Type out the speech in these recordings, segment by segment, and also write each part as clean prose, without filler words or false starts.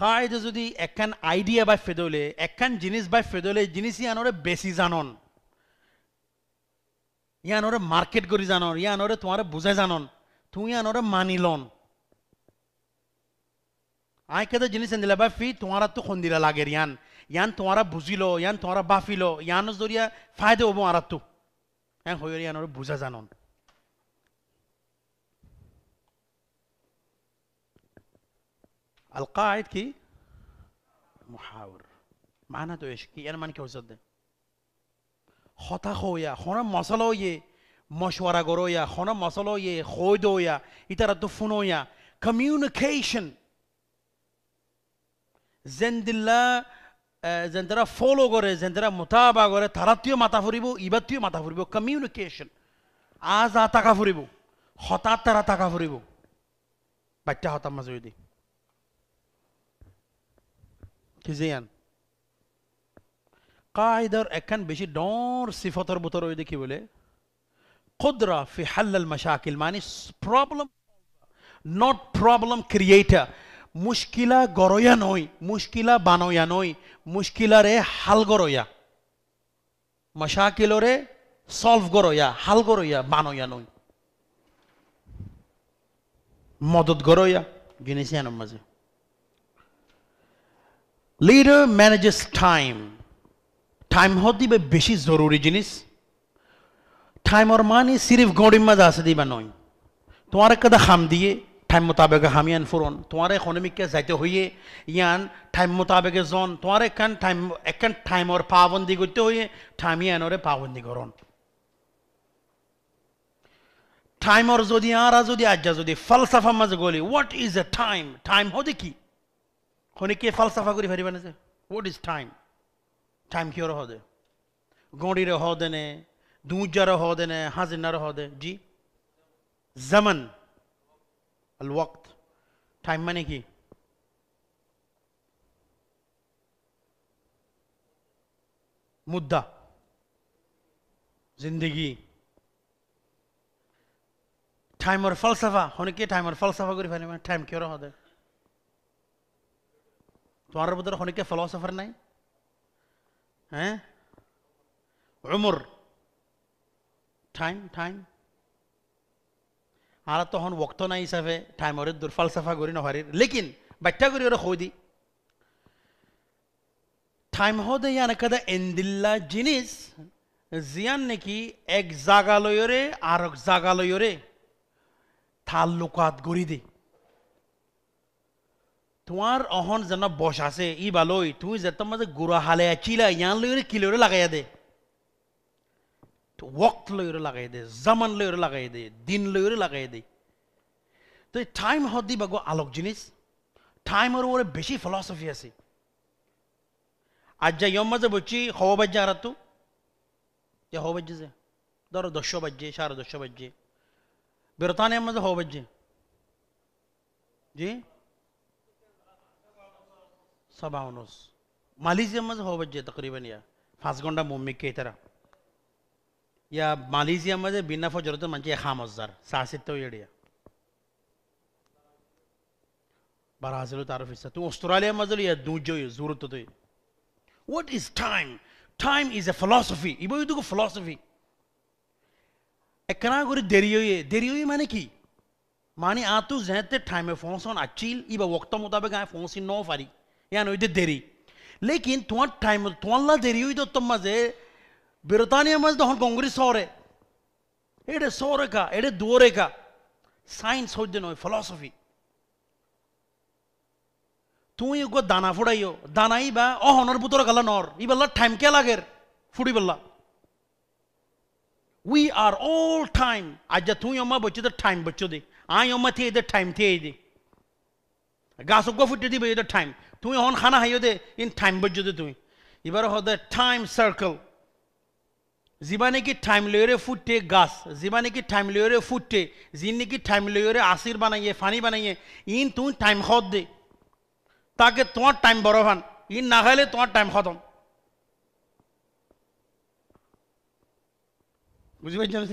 কায়দা যদি একখান আইডিয়া বাই ফেদলে একখান জিনিস বাই ফেদলে জিনিস ইয়ানোরে বেশি জানন ইয়ানোরে মার্কেট করি জানন ইয়ানোরে তোমারে বুঝাই জানন তুই ইয়ানোরে মানিলন আই কেদা জিনিস এনদিলা বাই ফি তোমারা তো খন্দিলা লাগে ইয়ান ইয়ান তোমারা বুঝিলো ইয়ান তোমারা বাফিলো ইয়ান জরিয়া ফায়দা হবো আর তো হ্যাঁ হইর ইয়ানোরে বুঝা জানন القاعد কি محاور معناته ايش কি এর মানে কি হচ্ছে হতা হইয়া খনা মশলা হইয়ে মশওয়ারা গরোয়া খনা মশলা হইয়ে খোদ হইয়া ইতারা তো ফোন হইয়া কমিউনিকেশন জেন্দিল্লা জেন্দারা ফলো করে জেন্দারা মুতাবা করে তারাতিও মাথা ফুরিব ইবাতিও মাথা ফুরিব কমিউনিকেশন আজ আ টাকা ফুরিব হঠাৎ তারা টাকা ফুরিব বাচ্চা হতাম মাঝে যদি কি জিয়ান কায়দার একখান বেশি ডর সিফতর বুতর ওই দেখি বলে কুদরা ফি হাল্লাল মাশাকিল মানে প্রবলেম নট প্রবলেম ক্রিয়েটার মুশকিলা গরয়া নয় মুশকিলা বানয়া নয় মুশকিলারে হাল গরয়া মাশাকিলরে সলভ গরয়া হাল গরয়া বানয়া নয় মদত গরয়া জিনিস এর মাঝে লিডার ম্যানেজেস টাইম টাইম হতে বেশি জরুরি জিনিস টাইমর মানে সিরিফ গড়ির মাঝে আছে দিবা নয় তোমার একটা খাম দিয়ে টাইম মোতাবেক হামিয়ান ফুরন তোমার ইকোনমিককে যাইতে হইয়ে ইয়ান টাইম মোতাবেকে জন তোমার একখান টাইমর পাবন্দি করতে হইয়ে টাইমিয়ানরে পাবন্দি করন টাইমর যদি আর যদি আজ্জা যদি ফালসাফা মাঝে গলি what is a time time হতে কি খনিকে ফালসাফা করি পারিবা না যে হোয়াট ইজ টাইম টাইম কিয়র হদে গড়িরে হদে নে দুজার হদে নে হাজিনার হদে জি জামান আল ওয়াক্ত টাইম মানে কি মুদ্দা জিন্দগি টাইমর ফালসাফা খনিকে টাইমর ফালসাফা করি পারিবা টাইম কিয়র হদে তোমার ভিতরে খনিকে ফিলোসফার নাই হ্যাঁ উমর টাইম টাইম আর তখন ওক্ত নাই হিসাবে টাইমরে দূর ফালসাফা করি নহারি লেকিন বাচ্চা করি ওরা খোদি টাইম হদে ইয়ান কাদা এন্দিল্লা জিনিস জিয়ান নাকি এক জাগালয়রে আর এক জাগালয়রে তাল্লুকাত গড়ি দে তোমার অহন যেন বস আছে ই বালই তুমি যেত মাঝে গুড়া হালে চিলা ইয়ান লইরে কিলোরে লাগাইয়া দে ওয়াক্ত লইরে লাগাই দে জামান লইরে লাগাই দে দিন লইরে লাগাই দে তো টাইম হদি বাগো আলোক জিনিস টাইমের ওরে বেশি ফিলসফি আছে আজ যা ইয়ম মাঝে বলছি হওয়া বাজ্যে আর তো হওয়া বাজ্যে যে ধরো 10 বাজ্যে 10:30 বাজ্যে বেরতানিয়ার মাঝে হওয়া বাজ্যে জি 7:30 মালয়েশিয়ার মাঝে হওয়া বাজ্যে তকরিবান ইয়া 5 ঘন্টা মুম্মিক কে তারা ইয়া মালয়েশিয়ার মাঝে বিনা ফজরতে মানছে 1000 সাসিত ইডিয়া বারাজিল তারফ ইসা তো অস্ট্রেলিয়ার মাঝে ইয়া দুজয় জরুরত তো what is time time is a philosophy ইবো ইদু ফিলসফি একনা করে দেরি হয়ে মানে কি মানে আতু যেতে টাইমে ফোনসন আচিল ইবা ওয়াক্ত মোতাবেক আয় ফোনসি ন পারি ইয়ান ওইতে দেরি লেকিন তোমার টাইম তোমার দেরি হই তো তোমার মাঝে ব্রিটানিয়ার মাঝে তখন কংগ্রেস শহরে এটা শহরেখা এটা দুয়ারেখা সায়েন্স হইতে নয় ফিলসফি তুই ওকে দানা ফুড়াইও দানাই বা অহনর বুতর গালা নর ইবেলা টাইম কে লাগের ফুড়ি বেলা উই আর অল টাইম আজ তুই অম্মা বচ্চে তো টাইম বচ্চো দে আই অম্মা থে এদের টাইম থে দে গাছ গো ফুটে দিবে এদের টাইম তুই হন খানা হাইও দে ইন টাইম বচ্চো দে তুই এবার হদে টাইম সার্কেল জীবানে কি টাইম লয়রে ফুটে গাছ জীবানে কি টাইম লয়রে ফুটে জিন নাকি টাইম লয়রে আসির বানাইয়ে ফানি বানাইয়ে ইন তুই টাইম খদ দে তাকে তোমার টাইম বড় ভান ইন না খাইলে তোমার টাইম খতম বুঝি পাইছেন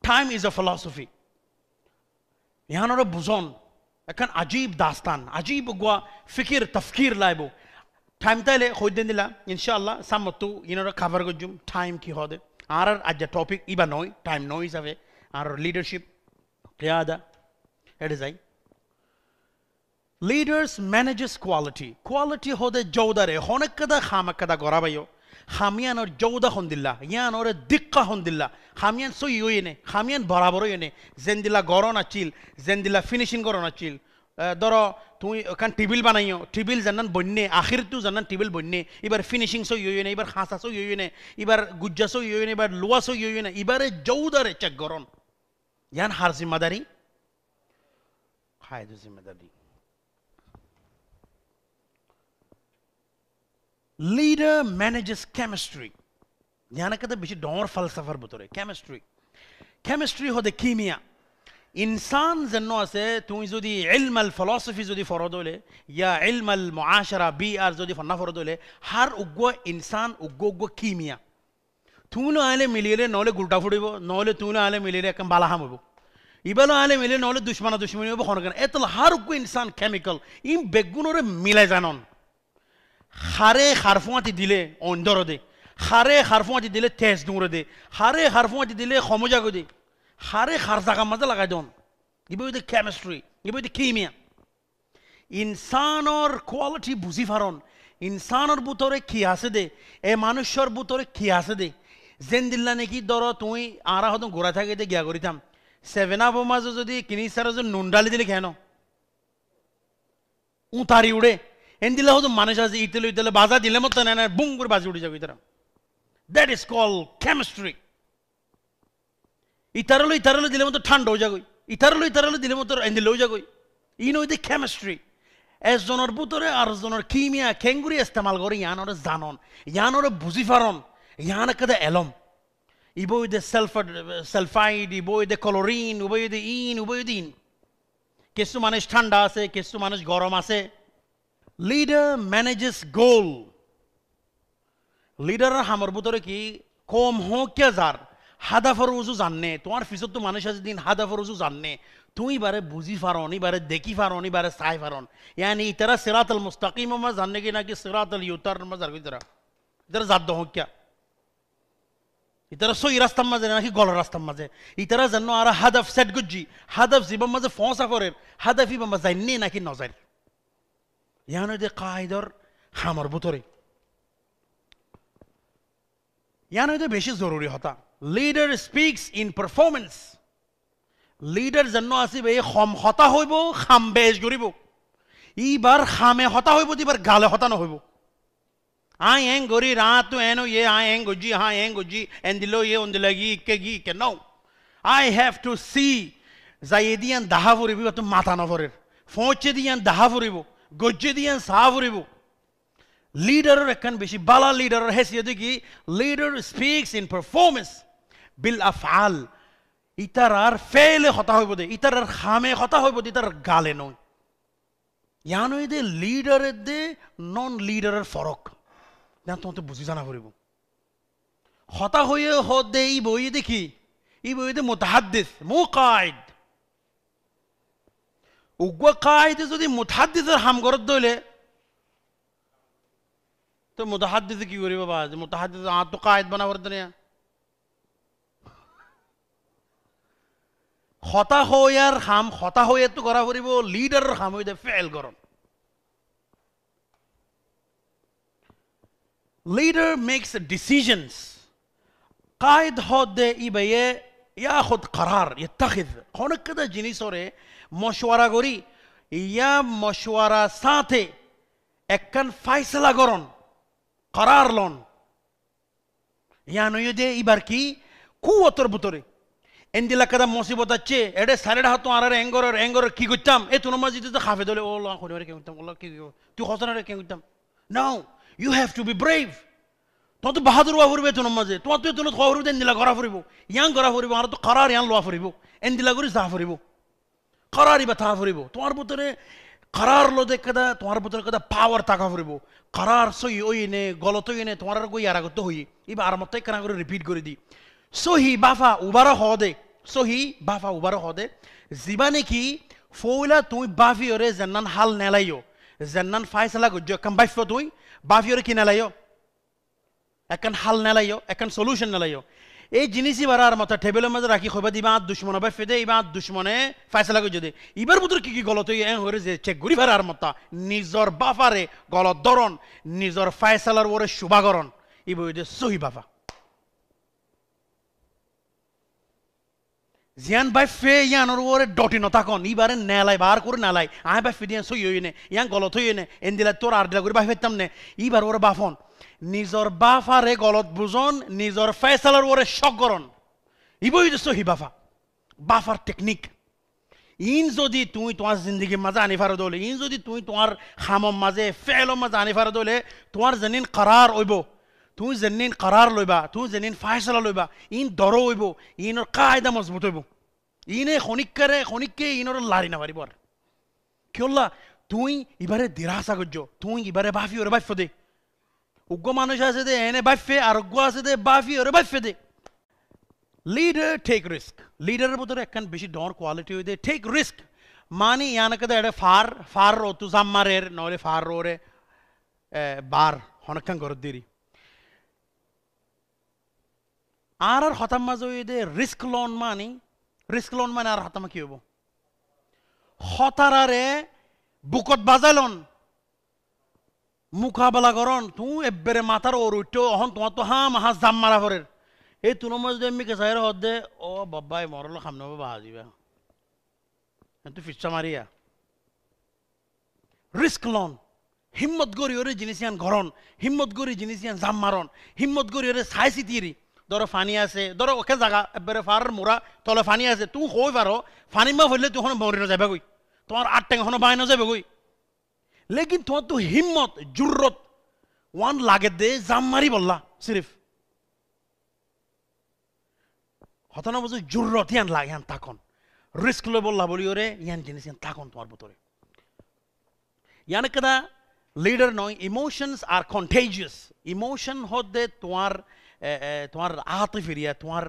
টাইম ইজ এ ফিলসফি ইহানোর বুঝন এখন আজীব দাস্তান আজীব গুয়া ফিকির তফকির লাইব টাইম তাইলে হইদেন দিলা ইনশাআল্লাহ সামতু ইনারা খাবার গজুম টাইম কি হদে আর আজ টপিক ইবা নয় টাইম নয় হিসাবে আর লিডারশিপ রিয়াদা এটা যাই লিডার্স ম্যানেজেস কোয়ালিটি কোয়ালিটি হদে জৌদারে হনেক কাদা খামাক কাদা গড়াবাইও খামিয়ান ওর জৌদা হন্দিল্লা ইয়ান ওরে দিক্কা হন্দিল্লা খামিয়ান সই ইয়েনে খামিয়ান বরাবর ইয়েনে জেন্দিলা গরন আচিল জেন্দিলা ফিনিশিং গরন আচিল ধরো তুমি ওখান টেবিল বানাইও টেবিল জানান বন্যে আখির তু জানান টেবিল বন্যে এবার ফিনিশিং সই ইয়েনে এবার খাঁচা সই ইয়েনে এবার গুজ্জা সই ইয়েনে এবার লোয়া সই ইয়েনে এবারে জৌদারে চেক গরন ইয়ান হার জিম্মাদারি খায় জিম্মাদারি leader manages chemistry yana kada beshi dor falsafar butore chemistry hode kimia insan janno ase tumi jodi ilm al philosophy jodi forodole ya ilm al muashara br jodi fanna forodole har uggo insan uggo kimia tuno ale milile nole gulta fudibo nole tuno ale milile ekam bala hamobo ibalo ale milile nole dushmana dushmani hobo honogan etol har uggo insan chemical im begunore mile janon খারে খারফুয়াতি দিলে অন্দর দে খারে খারফুয়াতি দিলে তেজ দূরে দে খারে খারফুয়াতি দিলে সমজাগো দে খারে খার জাগা মাঝে লাগাই দন ইবো দে কেমিস্ট্রি ইবো দে কিমিয়া ইনসানর কোয়ালিটি বুঝি ফারন ইনসানর বুতরে কি আছে দে এ মানুষের বুতরে কি আছে দে জেন্দিল্লা নাকি ধরো তুই আরা হতো গোড়া থাকে দে গিয়া করিতাম 7 আপ মাঝে যদি কিনি সারা যদি নুন ডালি দিলে কেন উতারি উড়ে এন্দিলা হতো মানুষ আছে ইতেলে ইতেলে বাজা দিলে মতো না বুম করে বাজি উঠে যাবে তারা দ্যাট ইজ কল কেমিস্ট্রি ইতারলো দিলে মতো ঠান্ডা হয়ে যাগই ইতারলো দিলে মতো এন্দিলে হয়ে যাগই ইন ওই দে কেমিস্ট্রি এজনের বুতরে আর জনের কিমিয়া কেঙ্গুরি ইস্তেমাল করে ইয়ানরে জানন ইয়ানরে বুঝি ফারন ইয়ান কাদা এলম ইবো দে সালফাইড ইবো দে ক্লোরিন ইবো দে ইন কিছু মানুষ ঠান্ডা আছে কিছু মানুষ গরম আছে leader manages goal leader hamar butore ki kom ho kya jar hadafar uzu janne tomar fisot to manush aje din hadafar uzu janne tui bare buzi faroni bare dekhi faroni bare sai faron yani itara siratal mustaqim ma janne ki na ki siratal yutar ma jar idara jad ho kya itara soi rastam ma na ki gol rastam ma itara janno ara hadaf set gujji hadaf zibam ma fonsa korer hadafi ma janne na ki nazar यानो दे कायदर hammer बुतरे यानो दे बेशी जरूरी होता leader speaks in performance leader जन्नो आसी बे खम होता होइबो खाम बेश गरिबो इबार खामे होता होइबो दिबार गाले होता न होइबो आई एंग गरी रात तो एनो ये आई एंग गोजी हां एंग गोजी एंदिलो ये उंदलगी केगी के नो आई हैव टू सी जायदियान दाहावरिबो तो माथा न फरेर फोचे दियान दाहावरिबो গজ্জে দিয়ান সাহাবরিব লিডারের একখান বেশি বালা লিডারের হেসিয়ত কি লিডার স্পিক্স ইন পারফরমেন্স বিল আফআল ইতারার ফেলে হতা হইব দে ইতারার খামে হতা হইব দে ইতার গালে নয় ইয়ানো দে লিডারের দে নন লিডারের ফরক না তো বুঝি জানা করিব হতা হয়ে হদে ই বই দেখি ই বই দে মুতাহাদ্দিস মুকাইদ উগ্র কায়দে যদি মুতাহাদ্দিসের হাম গরত দইলে তো মুতাহাদ্দিস কি করি বাবা যে মুতাহাদ্দিস আ তো কায়দ বানা করতে না হতা হইয়ার হাম হতা হয়ে তো করা করিব লিডারের হাম হইতে ফেল করন লিডার মেক্স ডিসিশনস কায়দ হদে ইবায়ে ইয়াখুদ قرار يتخذ হনক কদা জিনিসরে মশওয়ারা করি ইয়া মশওয়ারা সাথে একখান ফাইসলা করন করার লন ইয়া নয় দে এবার কি কুয়তর ভিতরে এন্দিলা কাদা মুসিবত আছে এডে সারেডা হাত আর এঙ্গর কি করতাম এ তুনো মসজিদে তো খাফে দলে ও আল্লাহ করে কি করতাম আল্লাহ কি তুই হসনা রে কি করতাম now you have to be brave তো বাহাদুর ওয়া ফুরবে তুনো মজে তো তুনো খাওয়া ফুরবে এন্দিলা করা ফুরিব ইয়াং করা ফুরিব আর তো করার ইয়াং লোয়া ফুরিব এন্দিলা করে যা ফুরিব করারি ব্যথা ফুরিব তোমার ভিতরে করার লোদে কাদা তোমার ভিতরে কাদা পাওয়ার টাকা ফুরিব করার সই ওই নে গলত ওই নে তোমার গই আর আগত হই এবার আর মত কেনা করে রিপিট করে দি সহি বাফা উবারা হদে সহি বাফা উবারা হদে জীবানে কি ফৌলা তুই বাফিওরে জেন্নান হাল নেলাইও জেন্নান ফাইসলা গজ্জো কাম বাইফ তুই বাফিওরে কি নেলাইও একান হাল নেলাইও একান সলিউশন নেলাইও এই জিনিসই বারার মতো টেবিলের মধ্যে রাখি খবর দিবা দুশ্মন বাইফে দে ইবা দুশ্মনে ফাইসলা গজ্জো দে এবার বুতর কি কি গলত হয়ে যে চেক ঘুরি ফেরার মতো নিজর বাফারে গলত ধরন নিজর ফাইসলার ওরে শুভাগরণ ইবই দে সহি বাফা জিয়ান বাই ফে ইয়ানোর ওরে ডটি নতাকন ইবারে নেলাই বার করে নেলাই আয় বাই ফিদিয়ান সই হইনে ইয়ান গলত হইনে এন্দিলা তোর আর দিলা করে বাই ফেতাম নে ইবার ওরে বাফন নিজর বাফারে গলত বুঝন নিজর ফয়সালার ওরে শকরন ইবই তো সহি বাফা বাফার টেকনিক ইন যদি তুই তোমার জিন্দগি মাঝে আনি ফারো দলে ইন যদি তুই তোমার খামম মাঝে ফেলম মাঝে আনি ফারো দলে তোমার জেনিন কারার হইব তুই জেনিন কারার লইবা তুই জেনিন ফায়সালা লইবা ইন দর হইব ইনর কায়দা মজবুত হইব ইনে খনিককে ইনর লারি না পারিব আর কিয়ল্লা তুই ইবারে দিরাসা গজ্জ তুই ইবারে বাফি ওরে বাফ দে উগ্র মানুষ আছে দে এনে বাফে আর উগ্র আছে দে বাফি ওরে বাফ দে লিডার টেক রিস্ক লিডারের ভিতরে একখান বেশি ডর কোয়ালিটি হইতে টেক রিস্ক মানে ইয়ানকে দে এটা ফার ও তু জাম্মারের নলে ফার ওরে বার হনখান গর দিরি আর হতাম মাঝে দে রিস্ক লোন মানে আর হতামা কি হইব হতারারে বুকত বাজাইলন মুকাবেলা করন তুই এবারে মাথার ওর উঠো অহন তোমার তো মাহা জাম মারা ফরের এই তুনো মধ্যে এমনি কেসাইর হদে ও বাবাই মরল খামনে বাহা দিবা তুই ফিচ্ছা মারিয়া রিস্ক লন হিম্মত গড়ি ওরে জিনিসিয়ান ঘরন হিম্মত গড়ি জিনিসিয়ান জাম মারন হিম্মত গড়ি ওরে সাই সিতিরি ধরো ফানি আছে ধরো ওকে জায়গা এবারে ফার মোরা তলে ফানি আছে তুই কই পারো ফানি মা ফেললে তুই মরি না যাবে গই তোমার আট টাকা হনো বাই না যাবে গই লেকিন তোমার তো হিম্মত জুররত ওয়ান লাগে দে জাম মারি বললা সিরিফ হতানা বুঝো জুররত ইয়ান লাগে ইয়ান তাকন রিস্ক লই বললা বলি ওরে ইয়ান জিনিস ইয়ান তাকন তোমার ভিতরে ইয়ান কেদা লিডার নয় ইমোশনস আর কন্টেজিয়াস ইমোশন হদে তোমার আতিফিরিয়া তোমার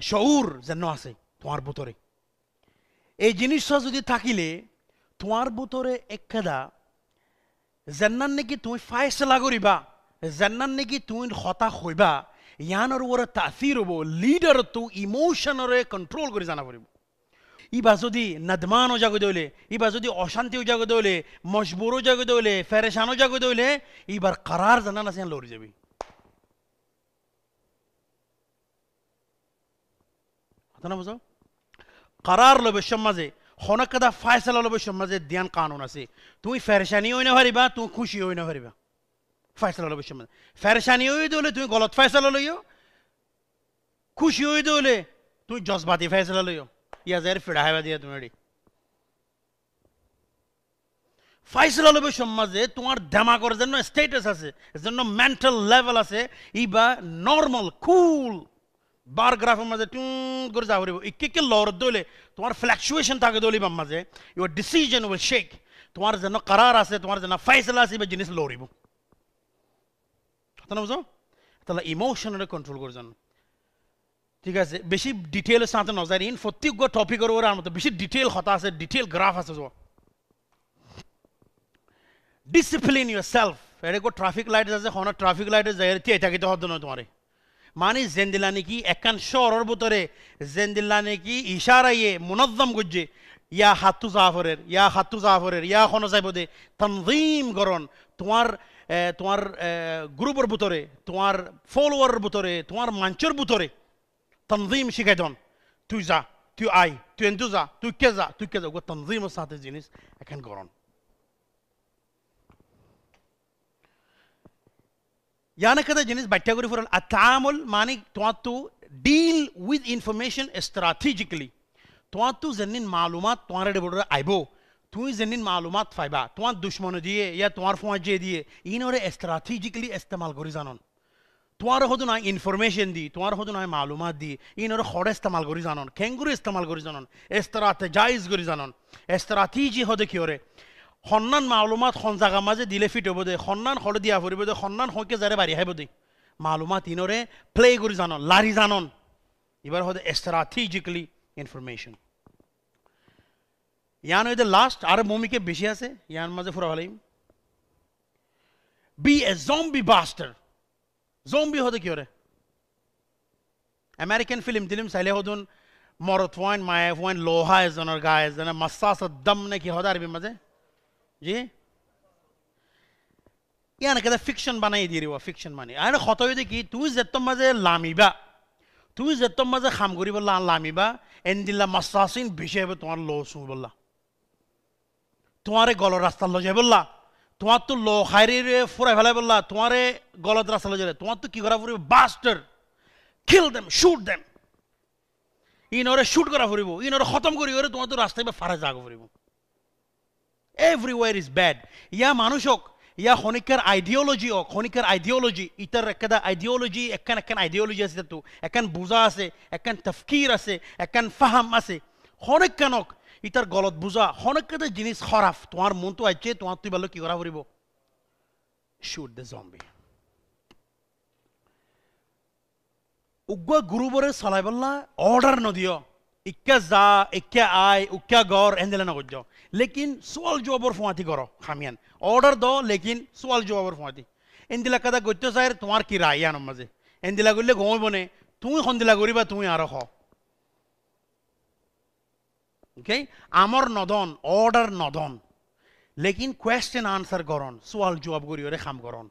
শউর যেন আছে তোমার ভিতরে এই জিনিসটা যদি থাকিলে তোমার ভিতরে একদা যেন্নান নাকি তুমি ফায়সলা করিবা যেন্নান নাকি তুমি হতাশ হইবা ইয়ানোর ওরে তাসির হব লিডার তো ইমোশনরে কন্ট্রোল করে জানা পড়িব ইবা যদি নদমানও জাগো দইলে ইবা যদি অশান্তিও জাগো দইলে মজবুরও জাগো দইলে ফেরেশানও জাগো দইলে ইবার কারার জানান আছে লড়ি যাবি না বুঝো কারার লবে সমাজে হনকাদা ফায়সালা লবে সমাজে ধ্যান কানুন আছে তুমি ফেরেশানি হই না পারিবা তুমি খুশি হই না পারিবা ফায়সালা লবে সমাজে ফেরেশানি হই দলে তুমি গলত ফায়সালা লইও খুশি হই দলে তুমি জজবাতি ফায়সালা লইও ইয়া জায়ের ফিড়া হাইবা দিয়া তুমি ফায়সালা লবে সমাজে তোমার দিমাগের জন্য স্ট্যাটাস আছে জন্য মেন্টাল লেভেল আছে ইবা নরমাল কুল বার গ্রাফের মাঝে টুং করে যাওয়া পড়িব ইকে লড় দলে তোমার ফ্ল্যাকচুয়েশন থাকে দলিবার মাঝে ইউর ডিসিশন উইল শেক তোমার যেন কারার আছে তোমার যেন ফাইসলা আছে বা জিনিস লড়িব কথা না বুঝো তাহলে ইমোশনরে কন্ট্রোল করে জানো ঠিক আছে বেশি ডিটেইলের সাথে নজর ইন প্রত্যেক টপিকের ওর মতো বেশি ডিটেইল কথা আছে ডিটেইল গ্রাফ আছে ডিসিপ্লিন ইউর সেলফ এরকম ট্রাফিক লাইট আছে হন ট্রাফিক লাইটে যাই থাকিতে হতো না তোমার মানে জেন্দিলা নাকি একান শহরের ভিতরে জেন্দিলা নাকি ইশারাইয়ে মুনজ্জম গুজ্জে ইয়া হাতু জাফরের ইয়া খন যাইব দে তনজিম গরন তোমার গ্রুপের ভিতরে তোমার ফলোয়ারের ভিতরে তোমার মঞ্চের ভিতরে তনজিম শিখাই দন তুই যা তুই আই তুই এন্তু যা তুই কে যা তনজিমের সাথে জিনিস এখন গরন याने कदा जिनिस बैठा करी फरल अतामुल मानी तो डील विद इंफॉर्मेशन स्ट्रैटेजिकली तो जन्निन मालूमात तुम्हारे डेबोडर आइबो तू जन्निन मालूमात फाइबा तुम्हार दुश्मन दिए या तुम्हार फौज जे दिए इनोरे स्ट्रैटेजिकली इस्तेमाल करी जानन तुम्हारे होदो ना इंफॉर्मेशन दी तुम्हारे होदो ना मालूमात दी इनोरे खड़े इस्तेमाल करी जानन केंगुरी इस्तेमाल करी जानन स्ट्रैटेजाइज करी जानन स्ट्रैटेजी होदे कियोरे সন্নান মালুমাত খন জায়গা মাঝে দিলে ফিট হব দে সন্নান হলে দিয়া ফুরিব দে সন্নান হকে যারে বাড়ি হাইব দে মালুমাত ইনরে প্লে করি জানন লারি জানন এবার হতে স্ট্র্যাটেজিক্যালি ইনফরমেশন ইয়ান হইতে লাস্ট আর মমিকে বেশি আছে ইয়ান মাঝে ফুরা ভালাইম B A zombie buster zombie হতে কি ওরে আমেরিকান ফিল্ম দিলিম চাইলে হদুন মরত ওয়াইন মায়ে ওয়াইন লোহা এজনের গায়ে এজনে মাসাস দম নাকি হদে আরবি মাঝে জি ইয়ান কেদা ফিকশন বানাই দিয়ে রিবা ফিকশন মানে আর কত হইতে কি তুই যেতম মাঝে লামিবা তুই যেতম মাঝে খাম করি বললা লামিবা এন্দিল্লা মাসাসিন বেশি হবে তোমার লো সু বললা তোমারে গল রাস্তা লো যায় বললা তোমার তো লো খাইরে ফুরাই ফেলাই বললা তোমারে গলত রাস্তা লো যায় তোমার তো কি করা ফুরিব বাস্টার কিল দেম শুট দেম ইনরে শুট করা ফুরিব ইনরে খতম করি ওরে তোমার তো রাস্তায় বা ফারে জাগো ফুরিব এভরিওয়্যার ইজ ব্যাড ইয়া মানুষ হোক ইয়া খনিকার আইডিওলজি হোক খনিকার আইডিওলজি ইটার একটা আইডিওলজি একখান আইডিওলজি আছে তো একখান বুঝা আছে একখান তফকির আছে একখান ফাহাম আছে খনিকান হোক ইটার গলত বুঝা খনিকাতে জিনিস খারাপ তোমার মন তো আছে তোমার তুই বলো কি করা ফুরিব শুট দ্য জম্বি উগ্র গুরুবরে চালাই বললা অর্ডার নদিও ইক্কা যা ইক্কা আয় উক্কা গড় এন্দেলে নগজ লেকিন সোয়াল জবাবর ফুয়াতি করো খামিয়ান অর্ডার দ লেকিন সোয়াল জবাবর ফুয়াতি এন্দিলা কাদা গত্য চাইর তোমার কি রায় ইয়ানোর মাঝে এন্দিলা করলে ঘুমাইব নে তুমি সন্দিলা করিবা তুমি আরো খ ওকে আমার নদন অর্ডার নদন লেকিন কোয়েশ্চেন আনসার করন সোয়াল জবাব করি ওরে খাম করন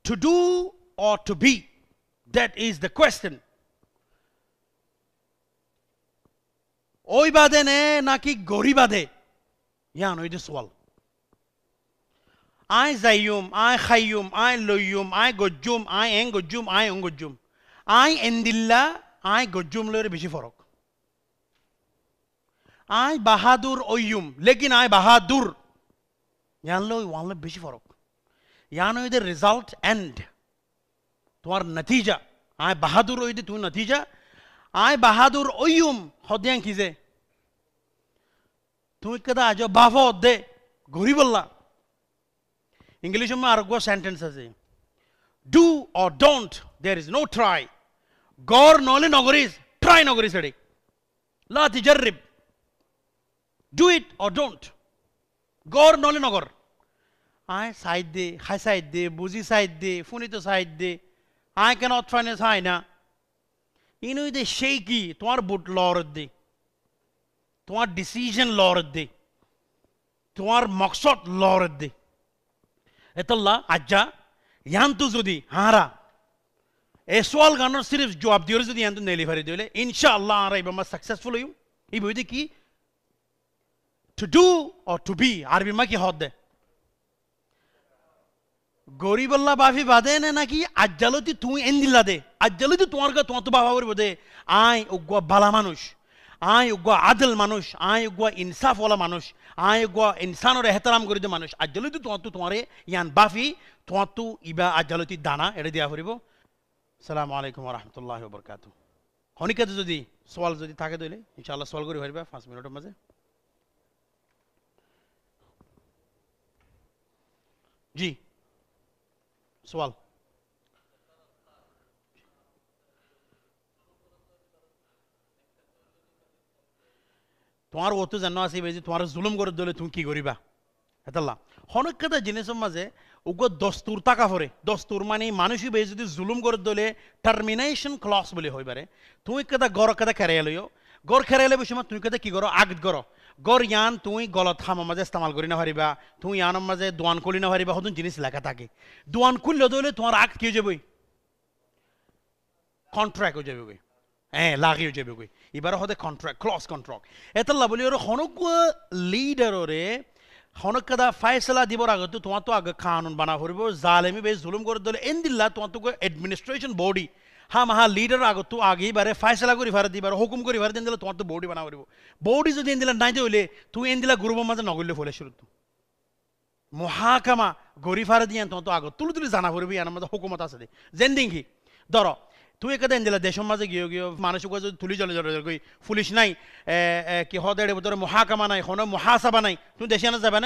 to do or to be that is the question ওই বাদে নে নাকি গরি বাদে ইয়ান ওই যে সওয়াল আই যাইয়ুম আই খাইয়ুম আই লইয়ুম আই গজ্জুম আই এং গজ্জুম আই অং গজ্জুম আই এন্দিল্লা আই গজ্জুম লয়ের বেশি ফরক আই বাহাদুর ওইয়ুম লেকিন আই বাহাদুর ইয়ান লই ওয়ান বেশি ফরক यान हो रिजल्ट एंड तुम्हार नतीजा आय बहादुर हो तू नतीजा आय बहादुर ओयुम हद्यां कीजे तू कदा आज बाफो दे घुरी बोलला इंग्लिश में आरोग्य सेंटेंस है डू और don't there is no try गौर नॉले नगरीज ट्राई नगरी सड़ी ला तिजर्रिब डू इट और डोंट गौर नॉले नगर I side de, high side de, buzi side de, funito side de. I cannot find a sign. You know the shaky, tomar boot lord de, tomar decision lord de, tomar maksat lord de. Etalla ajja yantu zudi hara. A swal gunner sirif job diyor zudi yantu neli fari dole. Inshallah ara ibama successful you. Ibu de ki to do or to be. Arbi ma ki hod de. গরিবল্লা বাফি বাদে না নাকি আজ্জালতি তুই এন্দিল্লা দে আজ্জালতি তোমার কা তোমার তো বাবা বলবো দে আই উগ্র বালা মানুষ আই উগ্র আদল মানুষ আই উগ্র ইনসাফ ওয়ালা মানুষ আই উগ্র ইনসানের এহতরাম করে দে মানুষ আজ্জালতি তোমার তো তোমারে ইয়ান বাফি তোমার তো ইবা আজ্জালতি দানা এটা দিয়া করিব আসসালামু আলাইকুম ওয়া রাহমাতুল্লাহি ওয়া বারাকাতুহু হনিকাতে যদি সওয়াল যদি থাকে দইলে ইনশাআল্লাহ সওয়াল করি পারবা 5 মিনিটের মাঝে জি सवाल तुम्हार वो तो जानना आसी भाई तुम्हारे जुल्म कर दोले तुम की करिबा हेतल्ला हनक कदा जिनिसर माझे उगो दस्तूर ताका फरे दस्तूर माने मानुषी भाई যদি जुल्म कर दोले टर्मिनेशन क्लॉज বলে হই পারে তুমি কদা গর কদা খেরে লইও গর খেরে লইবে সময় তুমি কদা কি করো আগত করো গর ইয়ান তুমি গলত খামা মাঝে ইস্তেমাল করি না পারিবা তুমি ইয়ানের মাঝে দোয়ান করি না পারিবা হদুন জিনিস লেখা থাকে দোয়ান খুললে দইলে তোমার আগ কি যাবে কন্ট্রাক্ট হয়ে যাবে হ্যাঁ লাগি হয়ে যাবে এবারে হতে কন্ট্রাক্ট ক্লজ কন্ট্রাক্ট এতলা বলি ওর হনক লিডার ওরে হনক কদা ফয়সালা দিবর আগে তো তোমার তো আগে কানুন বানা হরিব জালেমি বে জুলুম করে দলে এন্দিল্লা তোমার তো অ্যাডমিনিস্ট্রেশন বডি हाँ महा लीडर आगो तो आगे बारे फैसला करी फार दी बारे हुकुम करी फार दिन दिला तुम्हार तो बॉडी बना करिब बॉडी যদি এন্দিলা নাই দেইলে তুই এন্দিলা গ্রুপের মাঝে নগলে ফলে শুরু তো মুহাকামা গরি ফার দিয়ান তো আগো তুলি তুলি জানা করবি আর আমাদের হুকুমত আছে দে জেন্ডিং কি ধরো তুই একদা এন্দিলা দেশের মাঝে গিয়ে গিয়ে মানুষ যদি তুলি চলে চলে কই পুলিশ নাই কি হদেড়ে ভিতরে মুহাকামা নাই কোনো মুহাসাবা নাই তুই দেশে না যাবে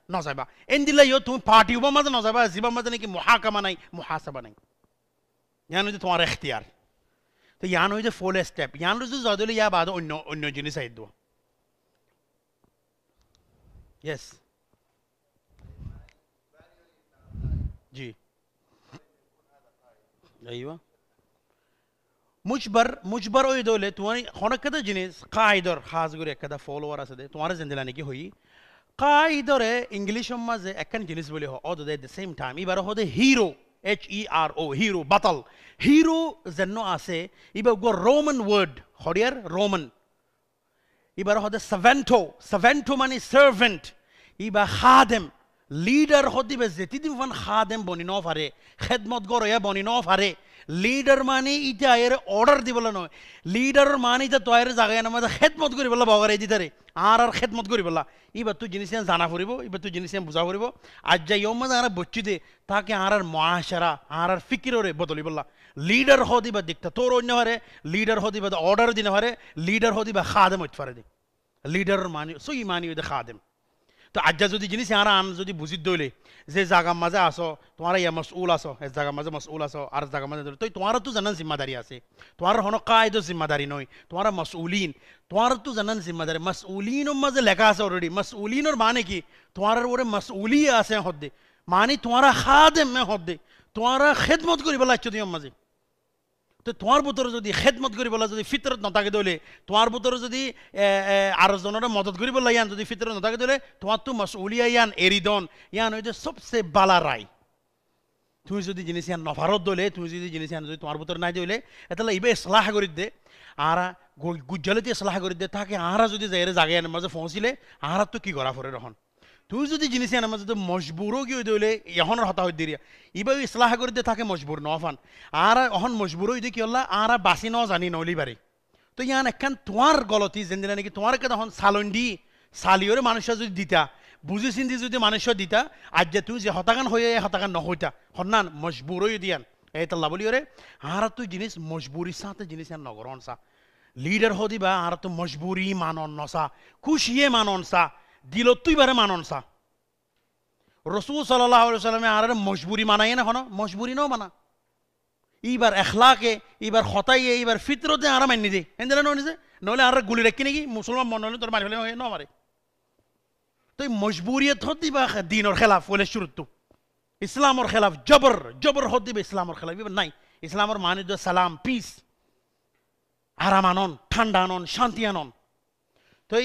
না যাবা এন্দিলা ইও তুমি পার্টি উবা মাঝে না যাবা জিবা মাঝে নাকি মুহাকামা নাই মুহাসাবা নাই यानी तो तुम्हारा इख्तियार তো ইয়ান হইছে ফুল স্টেপ ইয়ান যদি যদিলে ইয়া বাদ অন্য অন্য জিনিস আইদ ইয়েস জি ايوه মুজবার ওই দলে তোমার হনকতে জিনিস কায়দর খাস করে একটা ফলোয়ার আছে দে তোমার জিন্দিলা নাকি হই কায়দরে ইংলিশ মাঝে একখান জিনিস বলি হ অদ দে সেম টাইম এবার হদে হিরো HERO হিরো বাতল হিরো যেন আছে এবার গো রোমান ওয়ার্ড হরিয়ার রোমান এবার হদে সাভেন্টো মানে সার্ভেন্ট এবার খাদেম লিডার হদিবে যেতি দিন খাদেম বনি ন পারে খেদমত গরয়া বনি ন পারে লিডার মানে ইটা এর অর্ডার দিবলা নয় লিডারের মানে ইটা তয়ের জায়গায় আমাদের খেদমত করি বলা বগারে দিতারে আর খেদমত করি বলা এবার তুই জিনিস জানা ফুরিব এবার তুই জিনিস বুঝা ফুরিব আজ যাই মধ্যে আর বচ্চি দে তাকে আর মহাসারা আর ফিকিরে বদলি বললা লিডার হদিবা দিকটা তোর অন্য হারে লিডার হদিবা অর্ডার দিনে হারে লিডার হদিবা খাদেম হইতে পারে দি লিডার মানে সই মানি ওই খাদেম তো আজ্জা যদি জিনিস আর আন যদি বুঝি দইলে যে জায়গার মাঝে আসো তোমার ইয়া মসউল আসো এ জায়গার মাঝে মসউল আসো আর জায়গার মাঝে তো তোমার তো জানান জিম্মাদারি আছে তোমার হন কায়দো জিম্মাদারি নয় তোমার মসউলিন তোমার তো জানান জিম্মাদারি মসউলিনের মাঝে লেখা আছে অলরেডি মসউলিনের মানে কি তোমার ওরে মসউলি আছে হদ্দে মানে তোমার খাদেম মে হদ্দে তোমার খেদমত করি বলা আচ্ছ দিয়ম মাঝে তো তোমার ভিতরে যদি খেদমত করি বলা যদি ফিতরত নথাকে দলে তোমার ভিতরে যদি আর জনের মদত করি বলা ইয়ান যদি ফিতরত নথাকে দলে তোমার তো মসউলিয়া ইয়ান এরিদন ইয়ান হইতে সবচেয়ে বালা রায় তুমি যদি জিনিস ইয়ান নফারত দলে তুমি যদি জিনিস ইয়ান যদি তোমার ভিতরে নাই দলে এটা ইবে ইসলাহ করি দে আর গুজ্জালিতে ইসলাহ করি দে তাকে আরা যদি যাই জাগে মাঝে পৌঁছিলে আর তো কি করা পরে রহন তুই যদি জিনিস আনার মাঝে মজবুরও কি হয়ে দিলে এখনের হতা হয়ে দিয়ে এবার ইসলাহ করে দিয়ে থাকে মজবুর নফান আর এখন মজবুর হয়ে দিয়ে কি হল্লা আর বাসি ন জানি নলি বাড়ি তো ইয়ান একখান তোমার গলতি যেদিন নাকি তোমার কে তখন সালন্ডি সালিওরে মানুষের যদি দিতা বুঝি চিন্তি যদি মানুষের দিতা আজ যে তুই যে হতাকান হয়ে হতাকান নহইতা হন্নান মজবুর হয়ে দিয়ান এই তাল্লা বলি ওরে আর তুই জিনিস মজবুরির সাথে জিনিস আর নগরন সা লিডার হদিবা আর তো মজবুরি মানন নসা খুশিয়ে মানন সা দিল তুই বারে মানন সা রসুল সাল্লাল্লাহু আলাইহি ওয়াসাল্লামে আর মজবুরি মানাই না হন মজবুরি নও মানা এইবার এখলাকে এইবার হতাইয়ে এইবার ফিতরতে আর মানি দে এন্দেলা ননিছে নহলে আর গুলি রাখি নাকি মুসলমান মন হলে তোর মারি ফেলে ন মারে তো মজবুরিয়ত হতি বা দিনের খেলাফ বলে শুরুত ইসলামের খেলাফ জবর জবর হতি বা ইসলামের খেলাফ নাই ইসলামের মানে সালাম পিস আরাম আনন ঠান্ডা আনন শান্তি আনন তো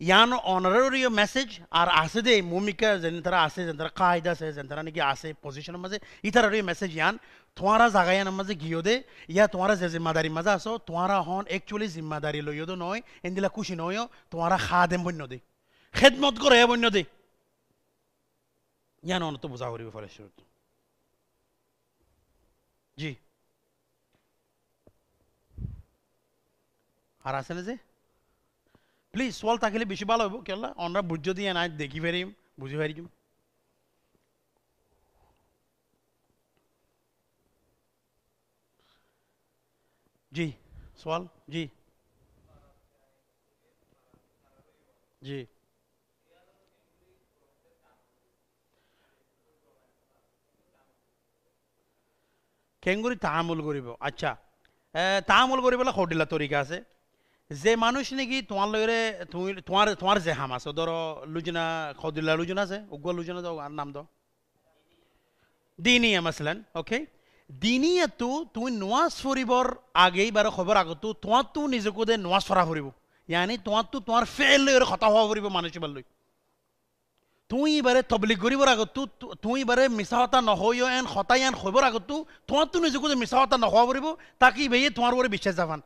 ইয়ান অনারারি মেসেজ আর আছে দে ভূমিকা যেন তারা আছে যেন তারা কায়দা আছে যেন তারা নাকি আছে পজিশনের মাঝে ইতারারি মেসেজ ইয়ান তোমারা জায়গায় মাঝে গিয়ে দে ইয়া তোমারা যে জিম্মাদারি মাঝে আসো তোমারা হন একচুয়ালি জিম্মাদারি লইও তো নয় এন্দিলা খুশি নয় তোমারা খাদেম বন্য দে খেদমত করে বন্য দে ইয়ান অনত বোঝা করিব ফলে শুরু জি আর আছে না যে প্লিজ সোয়াল থাকলে বেশি ভালো হইব কেলা আমরা বুঝ দিয়ে না দেখি পারিম বুঝি পারিম জি সোয়াল জি জি কেঙ্গুরি তাহামুল করিব আচ্ছা তাহামুল করিবলে সদিলা তরিকা আছে যে মানুষ নাকি তোমার লগে তুমি তোমার তোমার যে হাম আছে ধরো লুজনা খদিল্লা লুজনা আছে উগুয়া লুজনা দাও আর নাম দাও দিনিয়া মাসলান ওকে দিনিয়া তো তুমি নোয়াজ ফরিবর আগেই বারে খবর আগত তোমার তো নিজকে দে নোয়াজ ফরা ফরিব ইয়ানি তোমার তো তোমার ফেল লই কথা হওয়া ফরিব মানুষ বাল্লই তুই এবারে তবলিগ করিবর আগত তুই এবারে মিছা হতা নহইও এন হতাই এন খবর আগত তোমার তো নিজকে দে মিছা হতা নহওয়া ফরিব তাকি বেয়ে তোমার ওরে বিশ্বাস যাবান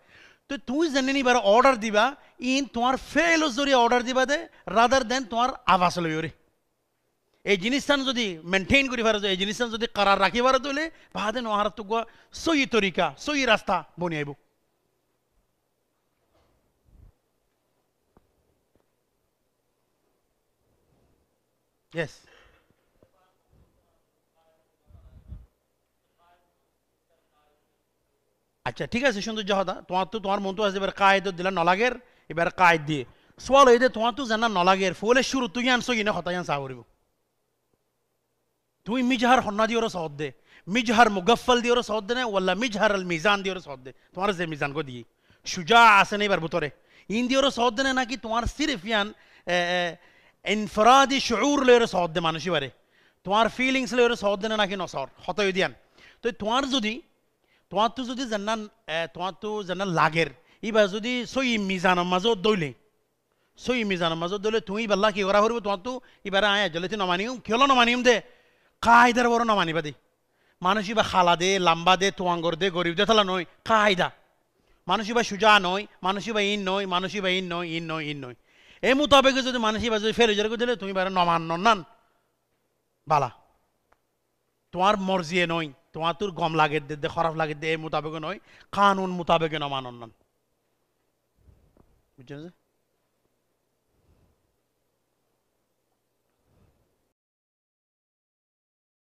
তো তুই জানি নিবার অর্ডার দিবা ইন তোমার ফেল জরিয়া অর্ডার দিবা দে রাদার দেন তোমার আভাস লইরে এই জিনিসটান যদি মেনটেন করি পারে এই জিনিসটান যদি কারার রাখি পারে তাহলে বাহাদে নোহার তো সই তরিকা সই রাস্তা বনি আইব ইয়েস আচ্ছা ঠিক আছে সুন্দর জহদা তোমার তো তোমার মন তো আছে এবার কায়দ দিলা নলাগের এবার কায়দ দিয়ে সোয়াল হয়ে তোমার তো জানা নলাগের ফলে শুরু তুই আনছো কিনা হতাই আনসা করিব তুই মিজাহার হন্না দিয়ে ওরা সহদ দে মিজহার মুগফল দিয়ে ওরা সদ দেনে ওয়াল্লা মিজহার আল মিজান দিয়ে ওরা সদ দে তোমার যে মিজান কো দিয়ে সুজা আছে না এবার ভিতরে ইন দিয়ে ওরা সদ দেনে নাকি তোমার সিরিফ ইয়ান ইনফরাদি শুউর লে ওরা সদ দে মানুষ এবারে তোমার ফিলিংস লে ওরা সদ দেনে নাকি নসর হতই দিয়ান তো তোমার তো যদি জান্নান লাগের এবার যদি সই মিজানের মাজত দইলে তুমি বাল্লা কি করা করবো তোমার তো এবার আয় জলে তুই নমানিম খেলো নমানিম দে কায়দার বড় নমানিবা দে মানুষ বা খালা দে লাম্বা দে তোয়াঙ্গর দে গরিব দে তালা নয় কায়দা মানুষ বা সুজা নয় মানুষ বা ইন নয় এই মোতাবেকে যদি মানুষ বা যদি ফেলে জেরে দিলে তুমি এবার নমান বালা তোমার মর্জিয়ে নয় তোমার তোর গম লাগে দে খারাপ লাগে দে এই মোতাবেকে নয় কানুন মোতাবেকে নমান বুঝছেন